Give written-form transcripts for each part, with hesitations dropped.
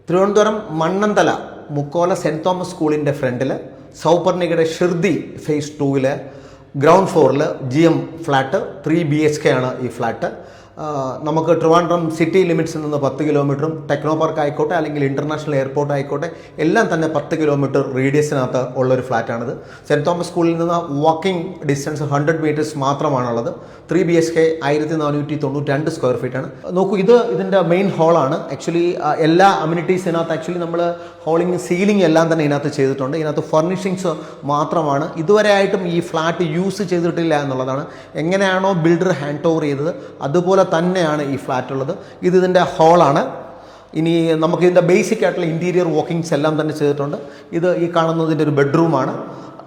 Thiruvananthapuram Mannanthala Mukkola cent Thomas സ്കൂളിൻ്റെ ഫ്രണ്ടിൽ സൗപർണികയുടെ Shirdi face 2 ground ഫ്ലോറിൽ GM ഫ്ലാറ്റ് 3 BHK ആണ് ഈ ഫ്ലാറ്റ്. നമുക്ക് ട്രിവാൻഡ്രം സിറ്റി ലിമിറ്റ്സിൽ നിന്ന് 10 കിലോമീറ്ററും ടെക്നോ പാർക്ക് ആയിക്കോട്ടെ അല്ലെങ്കിൽ ഇൻ്റർനാഷണൽ എയർപോർട്ട് ആയിക്കോട്ടെ എല്ലാം തന്നെ 10 കിലോമീറ്റർ റേഡിയസിനകത്ത് ഉള്ളൊരു ഫ്ലാറ്റാണിത്. സെൻറ് തോമസ് സ്കൂളിൽ നിന്ന് വാക്കിംഗ് ഡിസ്റ്റൻസ് 100 മീറ്റേഴ്സ് മാത്രമാണുള്ളത്. 3 BHK 1492 സ്ക്വയർ ഫീറ്റ് ആണ്. നോക്കൂ, ഇതിൻ്റെ മെയിൻ ഹോളാണ്. ആക്ച്വലി എല്ലാ അമ്യൂണിറ്റീസിനകത്ത് ആക്ച്വലി നമ്മൾ ഹോളിംഗ് സീലിംഗ് എല്ലാം തന്നെ ഇതിനകത്ത് ചെയ്തിട്ടുണ്ട്. ഇതിനകത്ത് ഫർണിഷിങ്സ് മാത്രമാണ്. ഇതുവരെ ആയിട്ടും ഈ ഫ്ലാറ്റ് യൂസ് ചെയ്തിട്ടില്ല എന്നുള്ളതാണ്. എങ്ങനെയാണോ ബിൽഡർ ഹാൻഡ് ഓവർ ചെയ്തത് അതുപോലെ തന്നെയാണ് ഈ ഫ്ലാറ്റ് ഉള്ളത്. ഇതിൻ്റെ ഹോളാണ്. ഇനി നമുക്ക് ഇതിൻ്റെ ബേസിക് ആയിട്ടുള്ള ഇൻറ്റീരിയർ വർക്കിങ്സ് എല്ലാം തന്നെ ചെയ്തിട്ടുണ്ട്. ഇത് ഈ കാണുന്നതിൻ്റെ ഒരു ബെഡ്റൂമാണ്.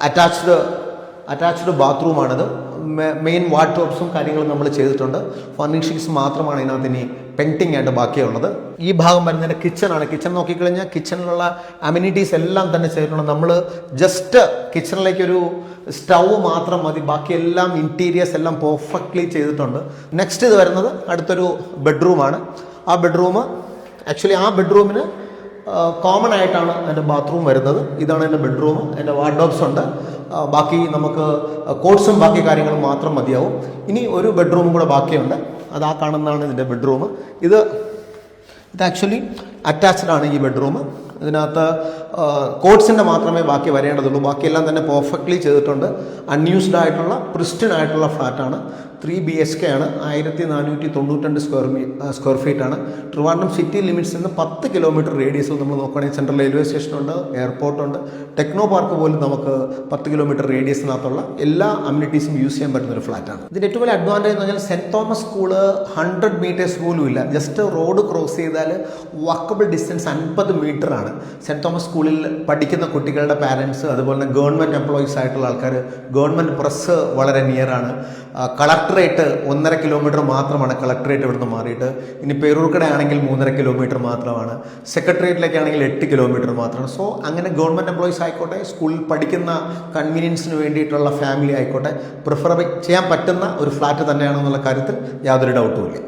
അറ്റാച്ച്ഡ് ബാത്റൂമാണിത്. മെയിൻ വാർഡ്രോബ്സും കാര്യങ്ങളും നമ്മൾ ചെയ്തിട്ടുണ്ട്. ഫർണിഷിങ്സ് മാത്രമാണ് ഇതിനകത്ത് ഇനി പെയിൻറ്റിംഗ് ആയിട്ട് ബാക്കിയുള്ളത്. ഈ ഭാഗം വരുന്നതിൻ്റെ കിച്ചണാണ്. കിച്ചൺ നോക്കിക്കഴിഞ്ഞാൽ കിച്ചണിലുള്ള അമ്യൂണിറ്റീസ് എല്ലാം തന്നെ ചെയ്തിട്ടുണ്ട്. നമ്മൾ ജസ്റ്റ് കിച്ചണിലേക്കൊരു സ്റ്റൗ മാത്രം മതി, ബാക്കിയെല്ലാം ഇൻറ്റീരിയേഴ്സ് എല്ലാം പെർഫെക്റ്റ്ലി ചെയ്തിട്ടുണ്ട്. നെക്സ്റ്റ് ഇത് വരുന്നത് അടുത്തൊരു ബെഡ്റൂമാണ്. ആ ബെഡ്റൂമിന് കോമൺ ആയിട്ടാണ് എൻ്റെ ബാത്റൂം വരുന്നത്. ഇതാണ് എൻ്റെ ബെഡ്റൂം. എൻ്റെ വാർഡ്രോബ്സ് ഉണ്ട്. ബാക്കി നമുക്ക് കോട്ട്സും ബാക്കി കാര്യങ്ങളും മാത്രം മതിയാവും. ഇനി ഒരു ബെഡ്റൂമും കൂടെ ബാക്കിയുണ്ട്. അത് ആ കാണുന്നതാണ് ഇതിൻ്റെ ബെഡ്റൂം. ഇത് ആക്ച്വലി അറ്റാച്ച്ഡ് ആണ് ഈ ബെഡ്റൂം. ഇതിനകത്ത് കോട്ട്സിൻ്റെ മാത്രമേ ബാക്കി വരേണ്ടതുള്ളൂ. ബാക്കിയെല്ലാം തന്നെ പെർഫെക്റ്റ്ലി ചെയ്തിട്ടുണ്ട്. അൺയൂസ്ഡ് ആയിട്ടുള്ള പ്രിസ്റ്റൻ ആയിട്ടുള്ള ഫ്ലാറ്റാണ്. 3 BHK ആണ്. 1492 സ്ക്വയർ ഫീറ്റ് ആണ്. ട്രിവാൻഡ്രം സിറ്റി ലിമിറ്റ്സിൽ നിന്ന് 10 കിലോമീറ്റർ റേഡിയസ് നമ്മൾ നോക്കുകയാണെങ്കിൽ സെൻട്രൽ റെയിൽവേ സ്റ്റേഷനുണ്ട്, എയർപോർട്ടുണ്ട്, ടെക്നോ പാർക്ക് പോലും നമുക്ക് 10 കിലോമീറ്റർ റേഡിയസിനകത്തുള്ള എല്ലാ അമ്യൂണിറ്റീസും യൂസ് ചെയ്യാൻ പറ്റുന്ന ഒരു ഫ്ലാറ്റാണ്. ഇതിൻ്റെ ഏറ്റവും വലിയ അഡ്വാൻറ്റേജ് എന്ന് പറഞ്ഞാൽ സെൻറ് തോമസ് സ്കൂള് 100 മീറ്റേഴ്സ് പോലും ഇല്ല. ജസ്റ്റ് റോഡ് ക്രോസ് ചെയ്താൽ വാക്കബിൾ ഡിസ്റ്റൻസ് 50 മീറ്റർ ആണ്. സെൻറ് തോമസ് സ്കൂളിൽ പഠിക്കുന്ന കുട്ടികളുടെ പാരൻസ്, അതുപോലെ തന്നെ ഗവൺമെൻറ് എംപ്ലോയീസ് ആയിട്ടുള്ള ആൾക്കാർ, ഗവൺമെൻറ് പ്രസ് വളരെ നിയറാണ്. കളക്ടറേറ്റ് 1.5 കിലോമീറ്റർ മാത്രമാണ്. കളക്ടറേറ്റ് ഇവിടുന്ന് മാറിയിട്ട് ഇനി പേരൂർക്കട ആണെങ്കിൽ 3.5 കിലോമീറ്റർ മാത്രമാണ്. സെക്രട്ടേറിയറ്റിലേക്കാണെങ്കിൽ 8 കിലോമീറ്റർ മാത്രമാണ്. സോ അങ്ങനെ ഗവൺമെൻറ് എംപ്ലോയീസ് ആയിക്കോട്ടെ, സ്കൂളിൽ പഠിക്കുന്ന കൺവീനിയൻസിന് വേണ്ടിയിട്ടുള്ള ഫാമിലി ആയിക്കോട്ടെ, പ്രിഫർ ചെയ്യാൻ പറ്റുന്ന ഒരു ഫ്ലാറ്റ് തന്നെയാണെന്നുള്ള കാര്യത്തിൽ യാതൊരു ഡൗട്ടും ഇല്ല.